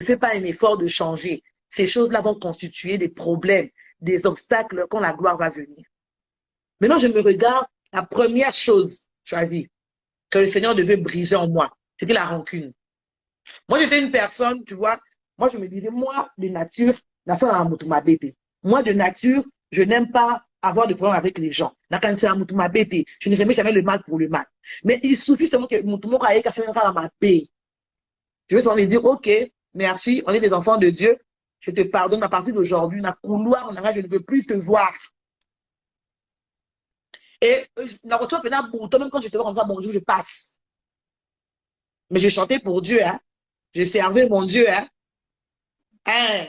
ne fais pas un effort de changer, ces choses-là vont constituer des problèmes, des obstacles quand la gloire va venir. Maintenant, je me regarde, la première chose, choisie, que le Seigneur devait briser en moi, c'était la rancune. Moi, j'étais une personne, tu vois, moi, je me disais, moi, de nature, moi, de nature, je n'aime pas avoir de problème avec les gens. Je ne remets jamais le mal pour le mal. Mais il suffit seulement que ma paix. Je vais seulement dire, OK, merci, on est des enfants de Dieu. Je te pardonne à partir d'aujourd'hui. Je ne veux plus te voir. Et même quand je te vois comme ça, bonjour, je passe. Mais j'ai chanté pour Dieu, hein. J'ai servi mon Dieu, hein. Hein.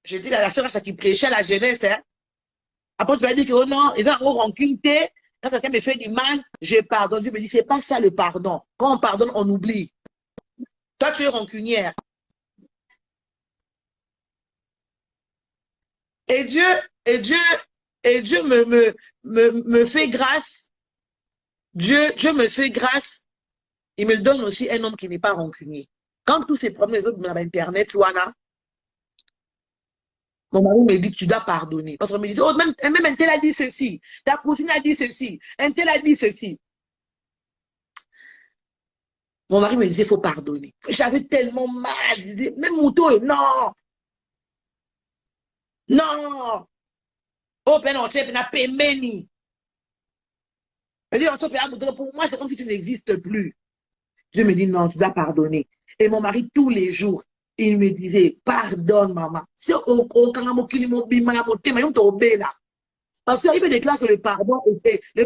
J'étais la sœur qui prêchait la jeunesse, hein. Après, tu vas dire que oh non, il va en rancune. Quand quelqu'un me fait du mal, je pardonne. Dieu me dit, c'est pas ça le pardon. Quand on pardonne, on oublie. Toi, tu es rancunière. Et Dieu me fait grâce. Dieu me fait grâce. Il me donne aussi un homme qui n'est pas rancunier. Quand tous ces problèmes, les autres, dans Internet, Wana, mon mari me dit, tu dois pardonner. Parce qu'on me dit, oh, même un tel a dit ceci. Ta cousine a dit ceci. Un tel a dit ceci. Mon mari me disait, il faut pardonner. J'avais tellement mal. Je disais, même Mouto, non. Non. Oh, ben non, tu es pas meni. Pour moi, c'est comme si tu n'existes plus. Je me dis, non, tu dois pardonner. Et mon mari, tous les jours, il me disait, pardonne, maman. Si parce qu'il me déclare que le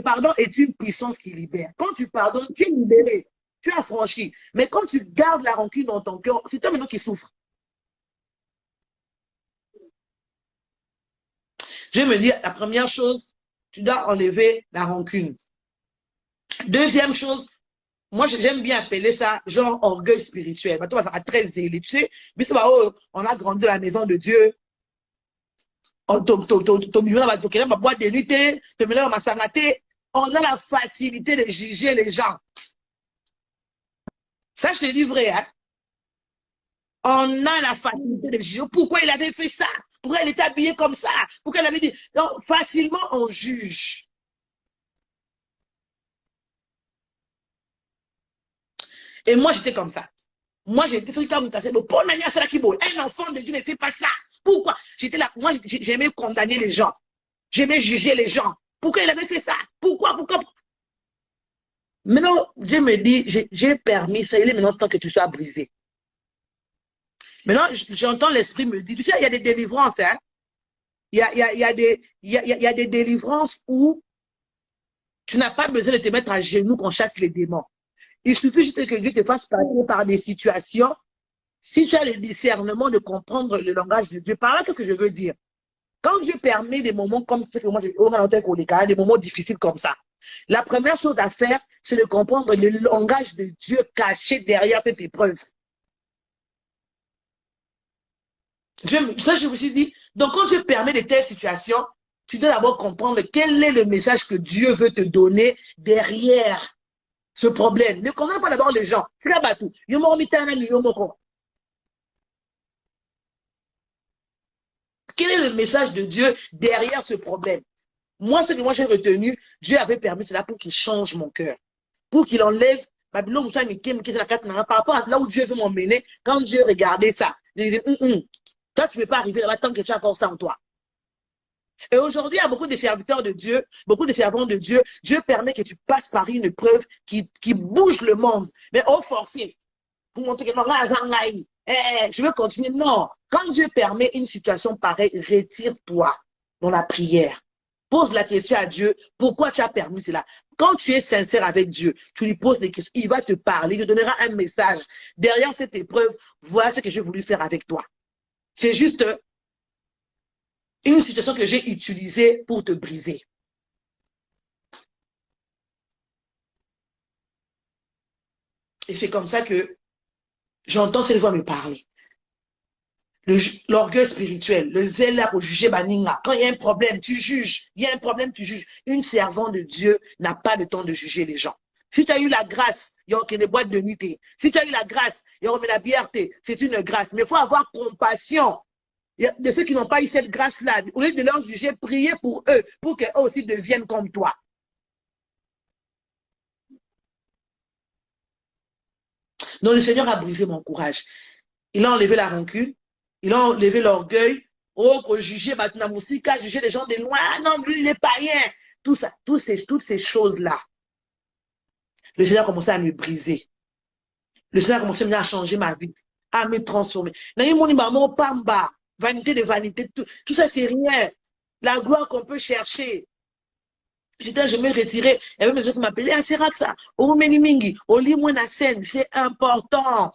pardon est une puissance qui libère. Quand tu pardonnes, tu es libéré, tu as franchi. Mais quand tu gardes la rancune dans ton cœur, c'est toi maintenant qui souffres. Je me dis, la première chose, tu dois enlever la rancune. Deuxième chose, moi, j'aime bien appeler ça genre orgueil spirituel. Ça va très zélé. Tu sais, on a grandi dans la maison de Dieu. On a la facilité de juger les gens. Ça, je te dis vrai. Hein? On a la facilité de juger. Pourquoi il avait fait ça? Pourquoi il était habillé comme ça? Pourquoi il avait dit... Donc, facilement, on juge. Et moi, j'étais comme ça. Moi, j'étais sur le cas où un enfant de Dieu ne fait pas ça. Pourquoi? J'étais là. Moi, j'aimais condamner les gens. J'aimais juger les gens. Pourquoi il avait fait ça? Pourquoi? Maintenant, Dieu me dit, j'ai permis ça. Il est maintenant temps que tu sois brisé. Maintenant, j'entends l'esprit me dire, tu sais, il y a des délivrances, hein. Il y a des délivrances où tu n'as pas besoin de te mettre à genoux qu'on chasse les démons. Il suffit juste que Dieu te fasse passer par des situations. Si tu as le discernement de comprendre le langage de Dieu, par là, qu'est-ce que je veux dire? Quand Dieu permet des moments comme ce que moi, des moments difficiles comme ça, la première chose à faire, c'est de comprendre le langage de Dieu caché derrière cette épreuve. Ça, je me suis dit, donc quand Dieu permet de telles situations, tu dois d'abord comprendre quel est le message que Dieu veut te donner derrière ce problème. Ne condamne pas d'abord les gens. Quel est le message de Dieu derrière ce problème? Moi, ce que moi j'ai retenu, Dieu avait permis cela pour qu'il change mon cœur. Pour qu'il enlève par rapport à là où Dieu veut m'emmener. Quand Dieu regardait ça, il dit, toi, tu ne peux pas arriver là-bas tant que tu as encore ça en toi. Et aujourd'hui, il y a beaucoup de serviteurs de Dieu, beaucoup de servants de Dieu. Dieu permet que tu passes par une épreuve qui bouge le monde. Mais au forcé, pour montrer que non, je veux continuer. Non. Quand Dieu permet une situation pareille, retire-toi dans la prière. Pose la question à Dieu, pourquoi tu as permis cela? Quand tu es sincère avec Dieu, tu lui poses des questions, il va te parler, il te donnera un message. Derrière cette épreuve, voilà ce que j'ai voulu faire avec toi. C'est juste une situation que j'ai utilisée pour te briser. Et c'est comme ça que j'entends cette voix me parler. L'orgueil spirituel, le zèle là pour juger Baninga. Quand il y a un problème, tu juges. Il y a un problème, tu juges. Une servante de Dieu n'a pas le temps de juger les gens. Si tu as eu la grâce, il y a des boîtes de nuit. Si tu as eu la grâce, il y a la bière, c'est une grâce. Mais il faut avoir compassion de ceux qui n'ont pas eu cette grâce-là. Au lieu de leur juger, prier pour eux, pour qu'eux aussi deviennent comme toi. Donc le Seigneur a brisé mon courage. Il a enlevé la rancune, il a enlevé l'orgueil. Oh, que juger maintenant, Moussika, juger les gens de loin. Ah non, lui, il est païen. Tout ça, toutes ces choses-là. Le Seigneur a commencé à me briser. Le Seigneur a commencé à changer ma vie, à me transformer. Vanité de vanité, tout ça, c'est rien. La gloire qu'on peut chercher. Je me retirais. Il y avait des gens qui m'appelaient, ah, c'est rare ça. Oh, Menimingi, oh, lis-moi la scène, c'est important.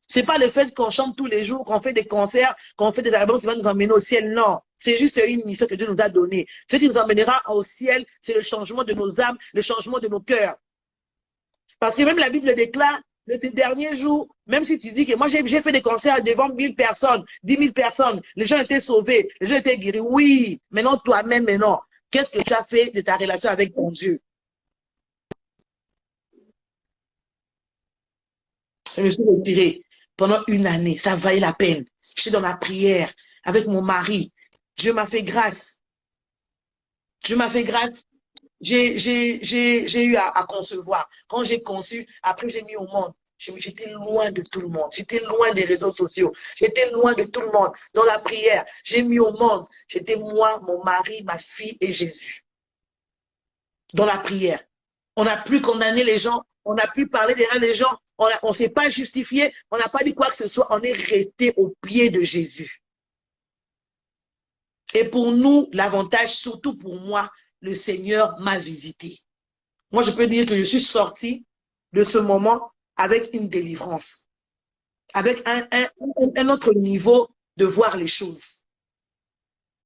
C'est pas le fait qu'on chante tous les jours, qu'on fait des concerts, qu'on fait des albums qui vont nous emmener au ciel. Non. C'est juste une mission que Dieu nous a donnée. Ce qui nous emmènera au ciel, c'est le changement de nos âmes, le changement de nos cœurs. Parce que même la Bible déclare, le dernier jour, même si tu dis que moi j'ai fait des concerts devant 1000 personnes, 10 000 personnes, les gens étaient sauvés, les gens étaient guéris. Oui, maintenant toi-même, maintenant, qu'est-ce que tu as fait de ta relation avec ton Dieu? Je me suis retirée pendant une année, ça valait la peine. J'étais dans la prière avec mon mari. Dieu m'a fait grâce. Dieu m'a fait grâce. J'ai eu à concevoir. Quand j'ai conçu, après j'ai mis au monde. J'étais loin de tout le monde. J'étais loin des réseaux sociaux. J'étais loin de tout le monde. Dans la prière, j'ai mis au monde. J'étais moi, mon mari, ma fille et Jésus. Dans la prière. On n'a plus condamné les gens. On n'a plus parlé derrière les gens. On ne s'est pas justifié. On n'a pas dit quoi que ce soit. On est resté au pied de Jésus. Et pour nous, l'avantage, surtout pour moi, le Seigneur m'a visité. Moi, je peux dire que je suis sortie de ce moment avec une délivrance, avec un autre niveau de voir les choses.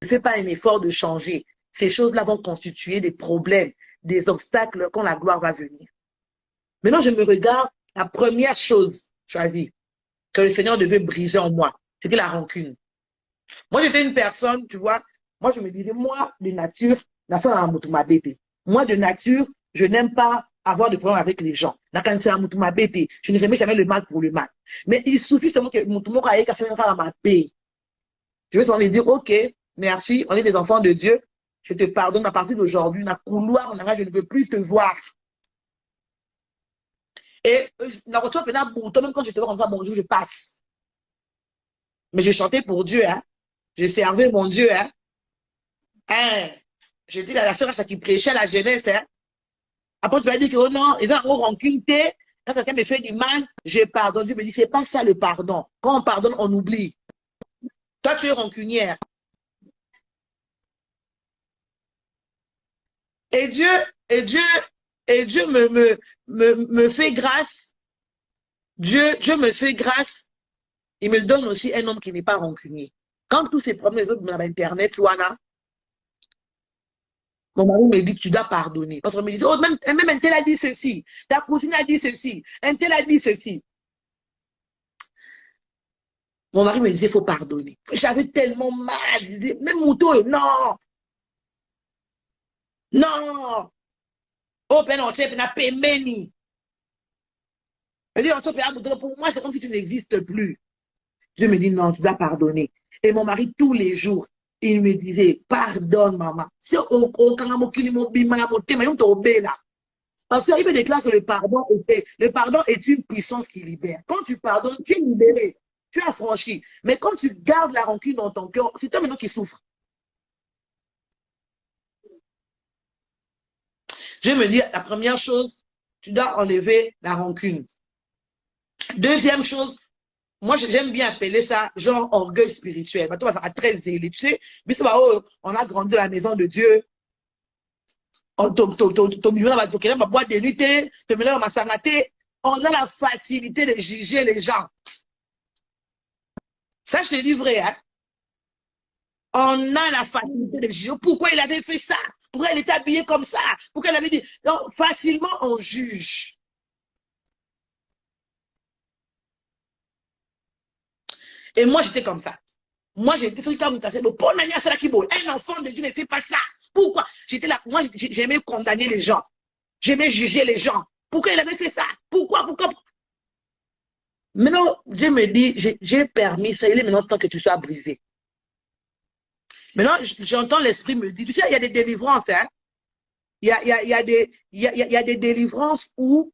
Ne fais pas un effort de changer. Ces choses-là vont constituer des problèmes, des obstacles quand la gloire va venir. Maintenant, je me regarde, la première chose choisie que le Seigneur devait briser en moi, c'était la rancune. Moi, j'étais une personne, tu vois, moi, je me disais, moi, de nature, moi, de nature, je n'aime pas avoir de problème avec les gens. Je ne remets jamais le mal pour le mal. Mais il suffit seulement que je vais s'en dire, ok, merci, on est des enfants de Dieu, je te pardonne à partir d'aujourd'hui, dans couloir, je ne veux plus te voir. Et même quand je te vois comme ça, bonjour, je passe. Mais je chantais pour Dieu, hein. Je servais mon Dieu, hein. Hein. Je dis à la sœur qui prêchait à la jeunesse, hein. Après, tu vas dire que oh non, il va en rancune. Quand quelqu'un me fait du mal, je pardonne. Dieu me dit, c'est pas ça le pardon. Quand on pardonne, on oublie. Toi, tu es rancunière. Et Dieu me fait grâce. Dieu me fait grâce. Il me donne aussi un homme qui n'est pas rancunier. Quand tous ces problèmes, les autres, dans Internet, voilà, mon mari me dit, tu dois pardonner. Parce qu'on me dit, oh, même un tel a dit ceci, ta cousine a dit ceci, un tel a dit ceci. Mon mari me disait, il faut pardonner. J'avais tellement mal. Je disais, même Mouto, non. Non. Oh, ben non, tu sais, pemeni. Pour moi, c'est comme si tu n'existes plus. Je me dis, non, tu dois pardonner. Et mon mari, tous les jours, il me disait, pardonne, maman. Si parce qu'il me déclare que le pardon est une puissance qui libère. Quand tu pardonnes, tu es libéré, tu es affranchi. Mais quand tu gardes la rancune dans ton cœur, c'est toi maintenant qui souffres. Je me dis, la première chose, tu dois enlever la rancune. Deuxième chose, moi, j'aime bien appeler ça genre orgueil spirituel. Maintenant, ça va très zélé. Tu sais, on a grandi dans la maison de Dieu. On a la facilité de juger les gens. Ça, je te dis vrai. Hein? On a la facilité de juger. Pourquoi il avait fait ça? Pourquoi il était habillé comme ça? Pourquoi il avait dit... Donc, facilement, on juge. Et moi, j'étais comme ça. Moi, j'étais comme ça. Un enfant de Dieu ne fait pas ça. Pourquoi? J'étais là. Moi, j'aimais condamner les gens. J'aimais juger les gens. Pourquoi il avait fait ça? Pourquoi? Maintenant, Dieu me dit, j'ai permis ça, il est maintenant temps que tu sois brisé. Maintenant, j'entends l'esprit me dire, tu sais, il y a des délivrances, hein. Il y a des délivrances où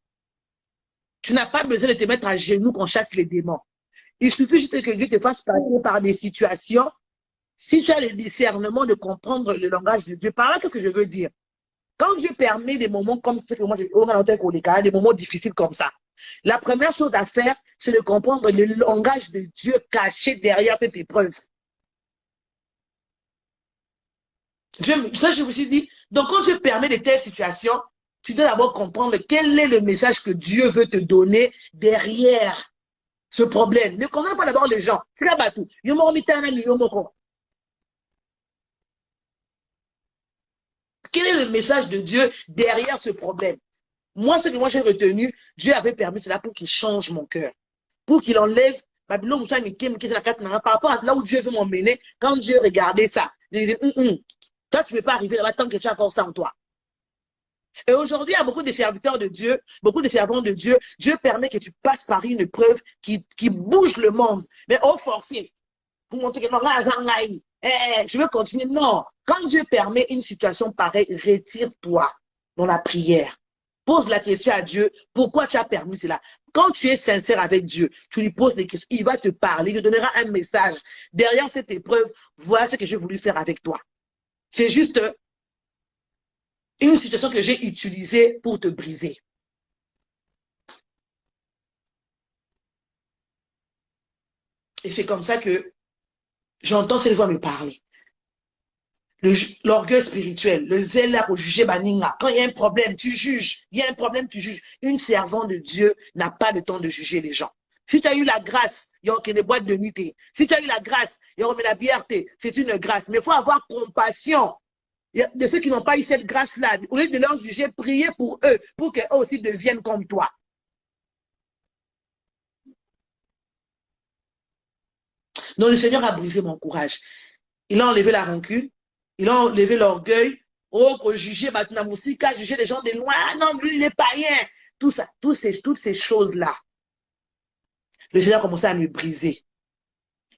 tu n'as pas besoin de te mettre à genoux qu'on chasse les démons. Il suffit juste que Dieu te fasse passer par des situations. Si tu as le discernement de comprendre le langage de Dieu, par là, qu'est-ce que je veux dire? Quand Dieu permet des moments comme ce que moi, des moments difficiles comme ça, la première chose à faire, c'est de comprendre le langage de Dieu caché derrière cette épreuve. Ça, je me suis dit, donc quand Dieu permet de telles situations, tu dois d'abord comprendre quel est le message que Dieu veut te donner derrière ce problème. Ne condamne pas d'abord les gens. C'est là tout. Quel est le message de Dieu derrière ce problème? Moi, ce que moi j'ai retenu, Dieu avait permis cela pour qu'il change mon cœur. Pour qu'il enlève par rapport à là où Dieu veut m'emmener. Quand Dieu regardait ça, il dit, toi, tu ne peux pas arriver là-bas tant que tu as encore ça en toi. Et aujourd'hui, il y a beaucoup de serviteurs de Dieu, beaucoup de servants de Dieu. Dieu permet que tu passes par une épreuve qui bouge le monde. Mais au forcier, pour montrer que non, là, je veux continuer. Non. Quand Dieu permet une situation pareille, retire-toi dans la prière. Pose la question à Dieu, pourquoi tu as permis cela? Quand tu es sincère avec Dieu, tu lui poses des questions, il va te parler, il te donnera un message. Derrière cette épreuve, voilà ce que j'ai voulu faire avec toi. C'est juste une situation que j'ai utilisée pour te briser. Et c'est comme ça que j'entends cette voix me parler. L'orgueil spirituel, le zèle là pour juger Baninga. Quand il y a un problème, tu juges. Il y a un problème, tu juges. Une servante de Dieu n'a pas le temps de juger les gens. Si tu as eu la grâce, il y a des boîtes de nuit. Si tu as eu la grâce, il y a la bière, c'est une grâce. Mais il faut avoir compassion de ceux qui n'ont pas eu cette grâce-là. Au lieu de leur juger, prier pour eux, pour qu'eux aussi deviennent comme toi. Donc le Seigneur a brisé mon courage. Il a enlevé la rancune. Il a enlevé l'orgueil. Oh, qu'on jugeait maintenant aussi, qu'à juger les gens de loin. Ah non, lui, il est païen. Tout ça, toutes ces choses-là. Le Seigneur a commencé à me briser.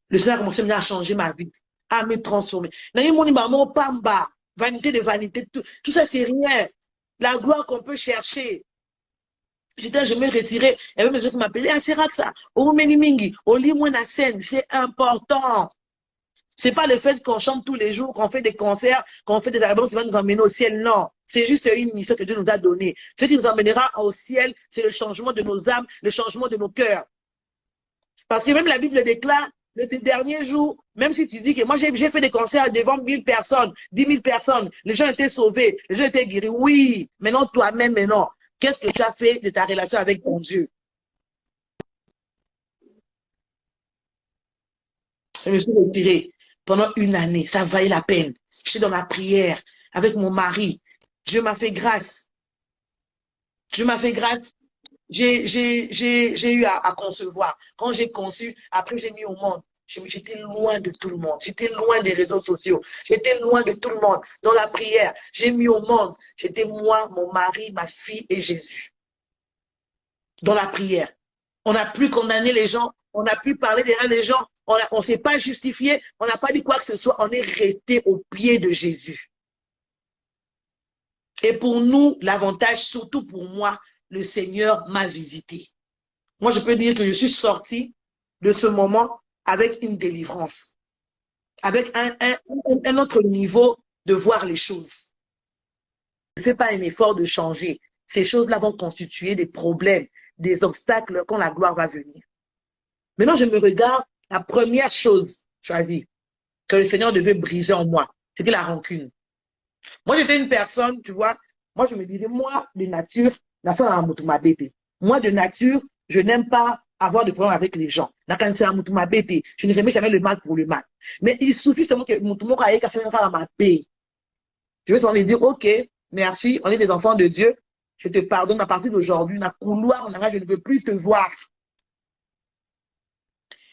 Le Seigneur a commencé à changer ma vie, à me transformer. Vanité de vanité, tout ça, c'est rien. La gloire qu'on peut chercher. Je me retirais. Il y avait des gens qui m'appelaient, ah, c'est ça. C'est important. C'est pas le fait qu'on chante tous les jours, qu'on fait des concerts, qu'on fait des albums qui vont nous emmener au ciel. Non. C'est juste une mission que Dieu nous a donnée. Ce qui nous emmènera au ciel, c'est le changement de nos âmes, le changement de nos cœurs. Parce que même la Bible déclare, le dernier jour, même si tu dis que moi j'ai fait des concerts devant 1000 personnes, 10 000 personnes, les gens étaient sauvés, les gens étaient guéris. Oui, maintenant toi-même, maintenant, qu'est-ce que tu as fait de ta relation avec ton Dieu? Je me suis retirée pendant une année, ça valait la peine. J'étais dans la prière avec mon mari. Dieu m'a fait grâce. Dieu m'a fait grâce. J'ai eu à concevoir. Quand j'ai conçu, après j'ai mis au monde. J'étais loin de tout le monde. J'étais loin des réseaux sociaux. J'étais loin de tout le monde. Dans la prière, j'ai mis au monde. J'étais moi, mon mari, ma fille et Jésus. Dans la prière. On n'a plus condamné les gens. On n'a plus parlé derrière les gens. On ne s'est pas justifié. On n'a pas dit quoi que ce soit. On est resté au pied de Jésus. Et pour nous, l'avantage, surtout pour moi, le Seigneur m'a visité. Moi, je peux dire que je suis sortie de ce moment avec une délivrance, avec un autre niveau de voir les choses. Je ne fais pas un effort de changer. Ces choses-là vont constituer des problèmes, des obstacles quand la gloire va venir. Maintenant, je me regarde, la première chose choisie que le Seigneur devait briser en moi, c'était la rancune. Moi, j'étais une personne, tu vois, moi, je me disais, moi, de nature, moi, de nature, je n'aime pas avoir de problème avec les gens. Je ne remets jamais le mal pour le mal. Mais il suffit seulement que je vais seulement dire, ok, merci, on est des enfants de Dieu, je te pardonne à partir d'aujourd'hui, je ne veux plus te voir.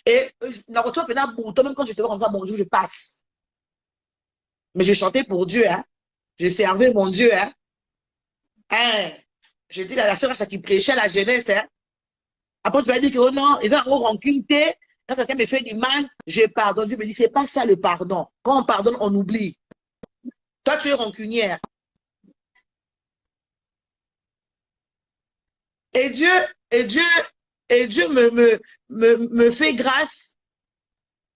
Et même quand je te vois comme ça, bonjour, je passe. Mais je chantais pour Dieu, hein. Je servais mon Dieu, hein. J'ai dit la sœur qui prêchait à la jeunesse, hein. Après, tu vas dire que oh non, il va en rancune. Quand quelqu'un me fait du mal, je pardonne. Dieu me dit, c'est pas ça le pardon. Quand on pardonne, on oublie. Toi, tu es rancunière. Et Dieu, et Dieu, et Dieu me fait grâce.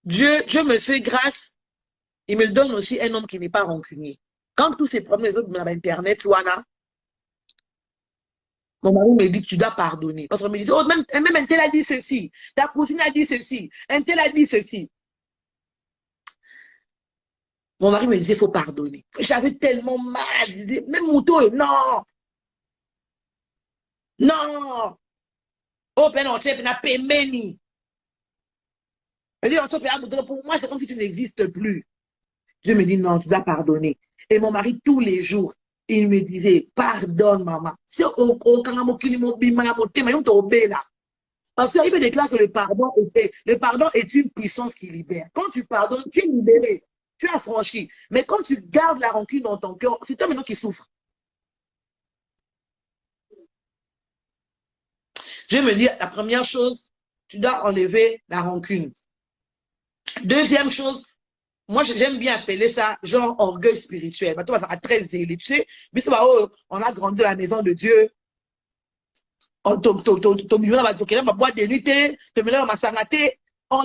Dieu me fait grâce. Il me donne aussi un homme qui n'est pas rancunier. Quand tous ces problèmes, les autres, dans Internet, voilà, mon mari me dit, tu dois pardonner. Parce qu'on me dit, oh, même un tel a dit ceci. Ta cousine a dit ceci. Un tel a dit ceci. Mon mari me disait, il faut pardonner. J'avais tellement mal. Je disais, même mon tour, non, non. Oh, ben non, tu sais, ben, pemeni. Pour moi, c'est comme si tu n'existes plus. Dieu me dit, non, tu dois pardonner. Et mon mari, tous les jours, il me disait, pardonne, maman. Si parce qu'il me déclare que le pardon est une puissance qui libère. Quand tu pardonnes, tu es libéré, tu es affranchi. Mais quand tu gardes la rancune dans ton cœur, c'est toi maintenant qui souffres. Je me dis, la première chose, tu dois enlever la rancune. Deuxième chose, moi j'aime bien appeler ça genre orgueil spirituel. Maintenant, on va très zélé. Tu sais, on a grandi dans la maison de Dieu. On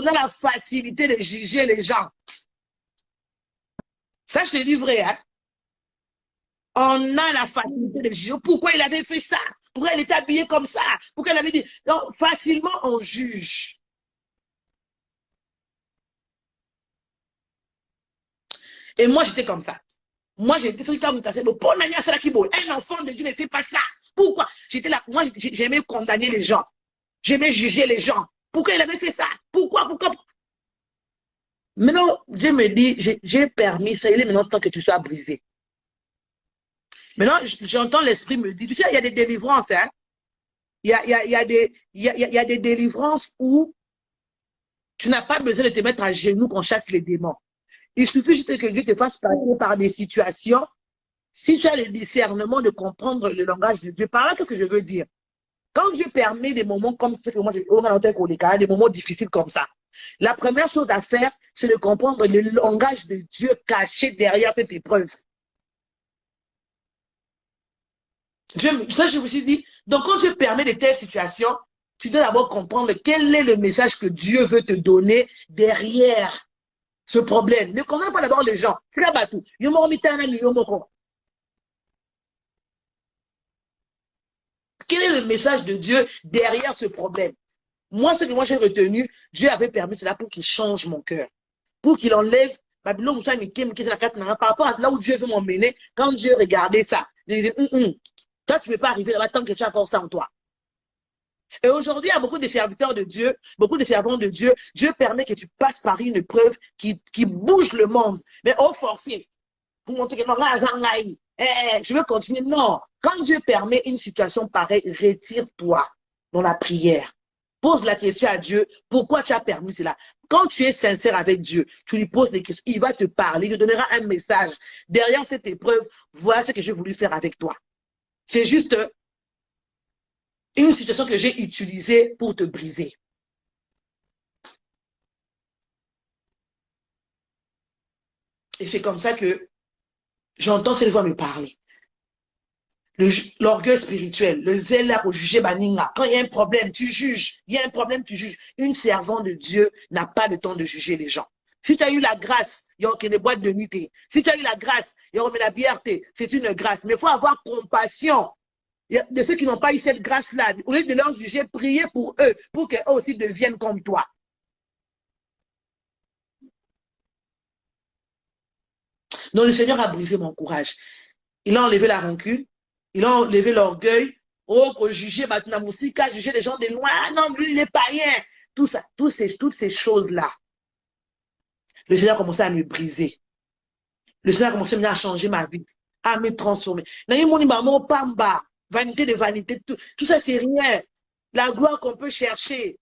a la facilité de juger les gens. Ça, je te dis vrai, hein? On a la facilité de juger. Pourquoi il avait fait ça? Pourquoi il était habillé comme ça? Pourquoi il avait dit... Donc, facilement, on juge. Et moi, j'étais comme ça. Moi, j'étais celui qui a un enfant de Dieu ne fait pas ça. Pourquoi? J'étais là. Moi, j'aimais condamner les gens. J'aimais juger les gens. Pourquoi il avait fait ça? Pourquoi? Maintenant, Dieu me dit, j'ai permis ça. Il est maintenant temps que tu sois brisé. Maintenant, j'entends l'esprit me dire, tu sais, il y a des délivrances, hein. Il y a des délivrances où tu n'as pas besoin de te mettre à genoux qu'on chasse les démons. Il suffit juste que Dieu te fasse passer par des situations. Si tu as le discernement de comprendre le langage de Dieu, par là, qu'est-ce que je veux dire? Quand Dieu permet des moments comme ce que moi j'ai des moments difficiles comme ça, la première chose à faire, c'est de comprendre le langage de Dieu caché derrière cette épreuve. Ça, je me suis dit, donc quand Dieu permet de telles situations, tu dois d'abord comprendre quel est le message que Dieu veut te donner derrière ce problème. Ne condamne pas d'abord les gens. Quel est le message de Dieu derrière ce problème? Moi, ce que moi j'ai retenu, Dieu avait permis cela pour qu'il change mon cœur. Pour qu'il enlève par rapport à là où Dieu veut m'emmener. Quand Dieu regardait ça, il dit, toi, tu ne peux pas arriver là-bas tant que tu as force en toi. Et aujourd'hui, il y a beaucoup de serviteurs de Dieu, beaucoup de servants de Dieu. Dieu permet que tu passes par une épreuve qui bouge le monde. Mais au forcier, pour montrer que non, je veux continuer. Non, quand Dieu permet une situation pareille, retire-toi dans la prière. Pose la question à Dieu, pourquoi tu as permis cela? Quand tu es sincère avec Dieu, tu lui poses des questions, il va te parler, il te donnera un message. Derrière cette épreuve, voilà ce que j'ai voulu faire avec toi. C'est juste une situation que j'ai utilisée pour te briser. Et c'est comme ça que j'entends cette voix me parler. L'orgueil spirituel, le zèle là pour juger Baninga. Quand il y a un problème, tu juges. Il y a un problème, tu juges. Une servante de Dieu n'a pas le temps de juger les gens. Si tu as eu la grâce, il y a des boîtes de nuit. Si tu as eu la grâce, il y aura la bière, c'est une grâce. Mais il faut avoir compassion de ceux qui n'ont pas eu cette grâce-là. Au lieu de leur juger, prier pour eux, pour qu'eux aussi deviennent comme toi. Donc le Seigneur a brisé mon courage. Il a enlevé la rancune. Il a enlevé l'orgueil. Oh, qu'on jugeait maintenant Moussika, juger les gens de loin. Ah non, lui, il est païen. Tout ça, toutes ces choses-là. Le Seigneur a commencé à me briser. Le Seigneur a commencé à changer ma vie, à me transformer. Vanité de vanité, tout ça, c'est rien. La gloire qu'on peut chercher.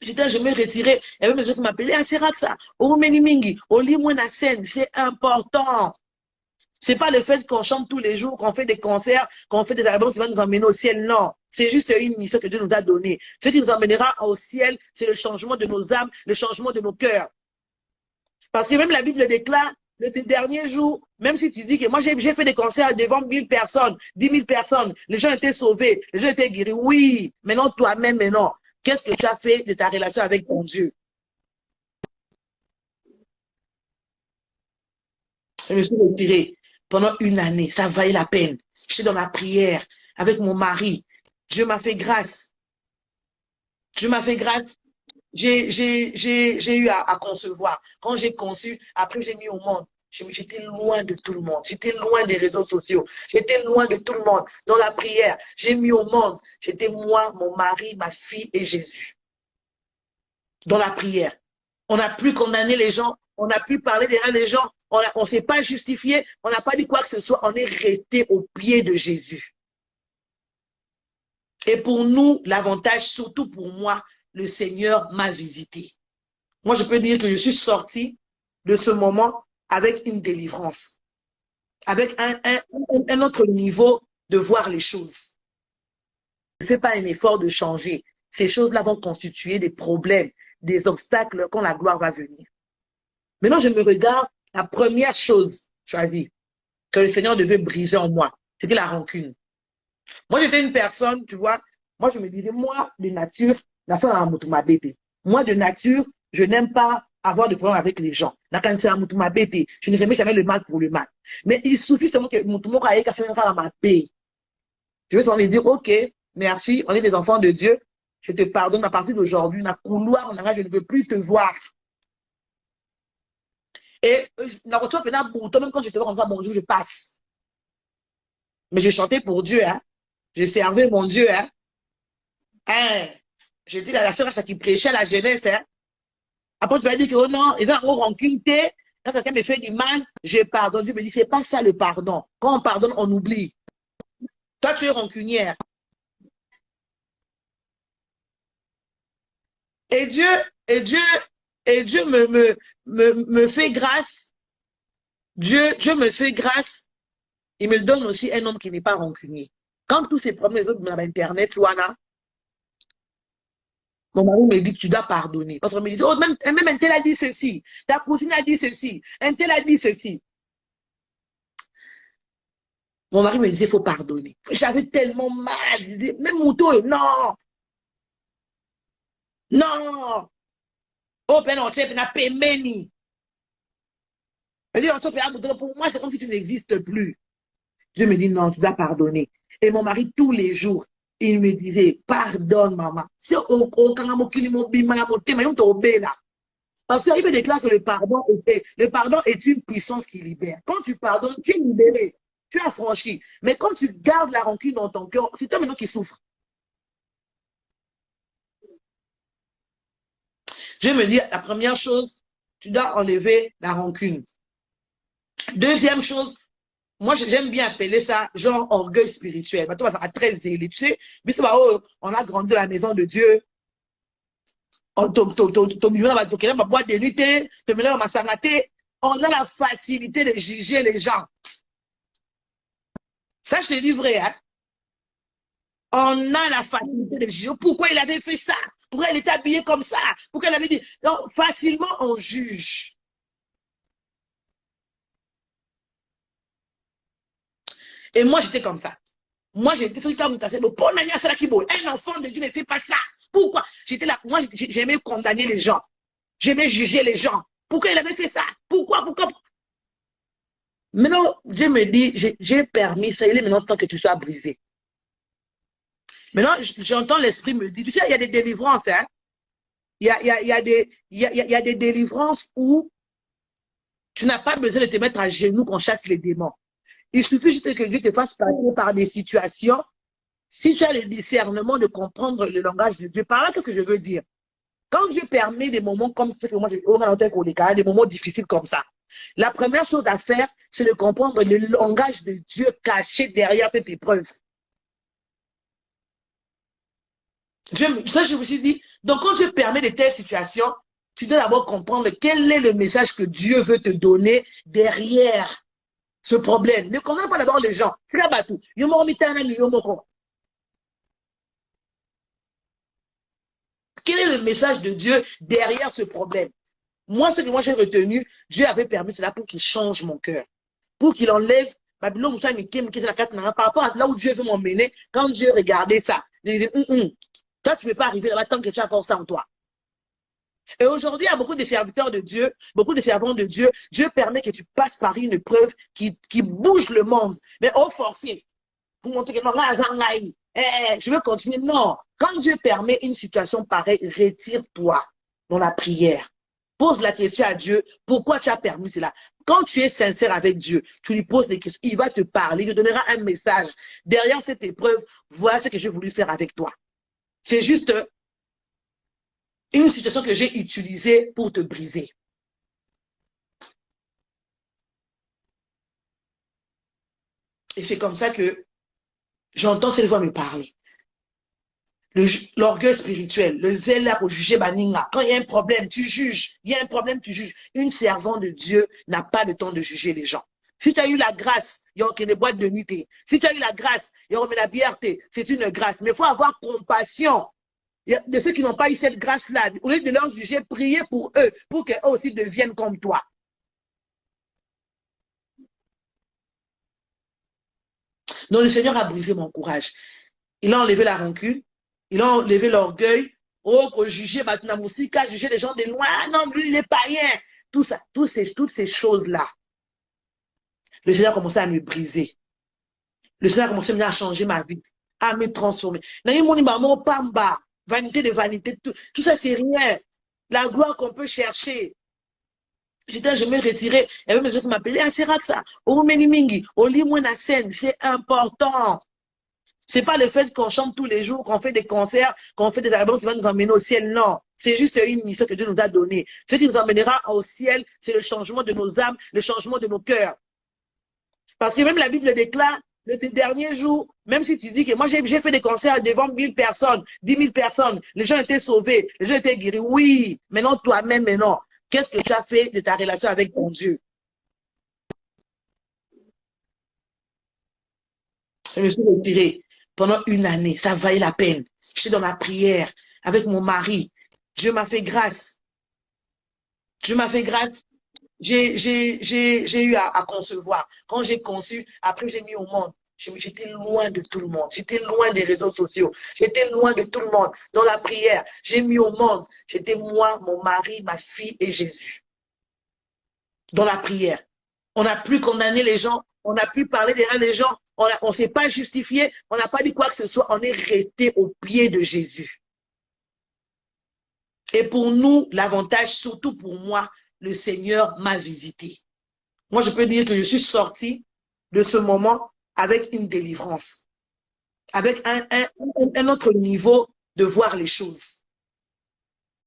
Je me retirais. Il y avait des gens qui m'appelaient, ah, c'est rare ça. Oh, Meni Mingi, oh, lis-moi la scène, c'est important. C'est pas le fait qu'on chante tous les jours, qu'on fait des concerts, qu'on fait des albums qui vont nous emmener au ciel. Non. C'est juste une mission que Dieu nous a donnée. Ce qui nous emmènera au ciel, c'est le changement de nos âmes, le changement de nos cœurs. Parce que même la Bible déclare, le dernier jour, même si tu dis que moi j'ai fait des concerts devant 1000 personnes, 10 000 personnes, les gens étaient sauvés, les gens étaient guéris. Oui, maintenant toi-même, maintenant, qu'est-ce que tu as fait de ta relation avec ton Dieu? Je me suis retirée pendant une année, ça valait la peine. J'étais dans la prière avec mon mari. Dieu m'a fait grâce. Dieu m'a fait grâce. J'ai eu à concevoir. Quand j'ai conçu, après j'ai mis au monde. J'étais loin de tout le monde. J'étais loin des réseaux sociaux. J'étais loin de tout le monde. Dans la prière, j'ai mis au monde. J'étais moi, mon mari, ma fille et Jésus. Dans la prière. On n'a plus condamné les gens. On n'a plus parlé derrière les gens. On ne s'est pas justifié. On n'a pas dit quoi que ce soit. On est resté au pied de Jésus. Et pour nous, l'avantage, surtout pour moi, le Seigneur m'a visité. Moi, je peux dire que je suis sortie de ce moment avec une délivrance, avec un autre niveau de voir les choses. Ne fais pas un effort de changer. Ces choses-là vont constituer des problèmes, des obstacles quand la gloire va venir. Maintenant, je me regarde, la première chose choisie que le Seigneur devait briser en moi, c'était la rancune. Moi, j'étais une personne, tu vois, moi, je me disais, moi, de nature, moi, de nature, je n'aime pas avoir de problème avec les gens. Je ne remets jamais le mal pour le mal. Mais il suffit seulement que je vais seulement dire, ok, merci, on est des enfants de Dieu, je te pardonne à partir d'aujourd'hui, dans couloir, je ne veux plus te voir. Et même quand je te vois comme ça, bonjour, je passe. Mais je chantais pour Dieu, hein. Je servais mon Dieu, hein. Hein. J'étais la sœur qui prêchait la jeunesse, hein. Après, tu vas dire que, oh non, il va en rancune, quand quelqu'un me fait du mal, je pardonne. Dieu me dit, c'est pas ça le pardon. Quand on pardonne, on oublie. Toi, tu es rancunière. Et Dieu me fait grâce. Dieu me fait grâce. Il me donne aussi un homme qui n'est pas rancunier. Quand tous ces problèmes, les autres, dans Internet, Wana, mon mari me dit, tu dois pardonner. Parce qu'on me dit, oh, même un tel a dit ceci. Ta cousine a dit ceci. Un tel a dit ceci. Mon mari me disait, il faut pardonner. J'avais tellement mal. Je disais, même Mouto, non. Non. Oh, ben non, tu es pemeni. Pour moi, c'est comme si tu n'existes plus. Je me dis, non, tu dois pardonner. Et mon mari, tous les jours, il me disait, pardonne, maman. Parce qu'il me déclare que le pardon est une puissance qui libère. Quand tu pardonnes, tu es libéré, tu as franchi. Mais quand tu gardes la rancune dans ton cœur, c'est toi maintenant qui souffres. Je me dis, la première chose, tu dois enlever la rancune. Deuxième chose, moi, j'aime bien appeler ça genre orgueil spirituel. Ça va très zélé. Tu sais, on a grandi dans la maison de Dieu. On a la facilité de juger les gens. Ça, je te dis vrai. Hein? On a la facilité de juger. Pourquoi il avait fait ça? Pourquoi il était habillé comme ça? Pourquoi il avait dit... Donc, facilement, on juge. Et moi, j'étais comme ça. Moi, j'étais sur le cas où un enfant de Dieu ne fait pas ça. Pourquoi? J'étais là. Moi, j'aimais condamner les gens. J'aimais juger les gens. Pourquoi il avait fait ça? Pourquoi? Maintenant, Dieu me dit, j'ai permis ça. Il est maintenant temps que tu sois brisé. Maintenant, j'entends l'esprit me dire, tu sais, il y a des délivrances, hein. Il y a des délivrances où tu n'as pas besoin de te mettre à genoux qu'on chasse les démons. Il suffit juste que Dieu te fasse passer par des situations. Si tu as le discernement de comprendre le langage de Dieu, par là, qu'est-ce que je veux dire? Quand Dieu permet des moments comme ce que moi, des moments difficiles comme ça, la première chose à faire, c'est de comprendre le langage de Dieu caché derrière cette épreuve. Ça, je me suis dit, donc quand Dieu permet de telles situations, tu dois d'abord comprendre quel est le message que Dieu veut te donner derrière ce problème. Ne concerne pas d'abord les gens. C'est là-bas tout. Quel est le message de Dieu derrière ce problème? Moi, ce que moi j'ai retenu, Dieu avait permis cela pour qu'il change mon cœur. Pour qu'il enlève par rapport à là où Dieu veut m'emmener. Quand Dieu regardait ça, il dit, toi, tu ne peux pas arriver là-bas tant que tu as encore ça en toi. Et aujourd'hui, il y a beaucoup de serviteurs de Dieu, beaucoup de servants de Dieu. Dieu permet que tu passes par une épreuve qui bouge le monde. Mais au forcier, pour montrer que non, je veux continuer. Non. Quand Dieu permet une situation pareille, retire-toi dans la prière. Pose la question à Dieu, pourquoi tu as permis cela? Quand tu es sincère avec Dieu, tu lui poses des questions, il va te parler, il te donnera un message. Derrière cette épreuve, voilà ce que j'ai voulu faire avec toi. C'est juste une situation que j'ai utilisée pour te briser. Et c'est comme ça que j'entends cette voix me parler. L'orgueil spirituel, le zèle là pour juger Baninga. Quand il y a un problème, tu juges. Il y a un problème, tu juges. Une servante de Dieu n'a pas le temps de juger les gens. Si tu as eu la grâce, il y a des boîtes de nuit. Si tu as eu la grâce, il y a la bière, c'est une grâce. Mais il faut avoir compassion de ceux qui n'ont pas eu cette grâce-là. Au lieu de leur juger, prier pour eux, pour qu'eux aussi deviennent comme toi. Donc le Seigneur a brisé mon courage. Il a enlevé la rancune. Il a enlevé l'orgueil. Oh, pour juger Batnamousika, juger les gens de loin. Ah non, lui, il est païen. Tout ça, toutes ces choses-là. Le Seigneur a commencé à me briser. Le Seigneur a commencé à changer ma vie, à me transformer. Vanité de vanité, tout ça, c'est rien. La gloire qu'on peut chercher. Je me retirais. Il y avait des gens qui m'appelaient, ah, c'est rare ça. C'est important. C'est pas le fait qu'on chante tous les jours, qu'on fait des concerts, qu'on fait des albums qui vont nous emmener au ciel. Non. C'est juste une mission que Dieu nous a donnée. Ce qui nous emmènera au ciel, c'est le changement de nos âmes, le changement de nos cœurs. Parce que même la Bible déclare, le dernier jour, même si tu dis que moi j'ai fait des concerts devant 1000 personnes, 10 000 personnes, les gens étaient sauvés, les gens étaient guéris. Oui, maintenant toi-même, maintenant, qu'est-ce que tu as fait de ta relation avec ton Dieu? Je me suis retirée pendant une année, ça valait la peine. J'étais dans la prière avec mon mari. Dieu m'a fait grâce. Dieu m'a fait grâce. J'ai eu à concevoir. Quand j'ai conçu, après j'ai mis au monde. J'étais loin de tout le monde. J'étais loin des réseaux sociaux. J'étais loin de tout le monde. Dans la prière, j'ai mis au monde. J'étais moi, mon mari, ma fille et Jésus. Dans la prière. On n'a plus condamné les gens. On n'a plus parlé derrière les gens. On ne s'est pas justifié. On n'a pas dit quoi que ce soit. On est resté au pied de Jésus. Et pour nous, l'avantage, surtout pour moi, le Seigneur m'a visité. Moi, je peux dire que je suis sortie de ce moment avec une délivrance, avec un autre niveau de voir les choses.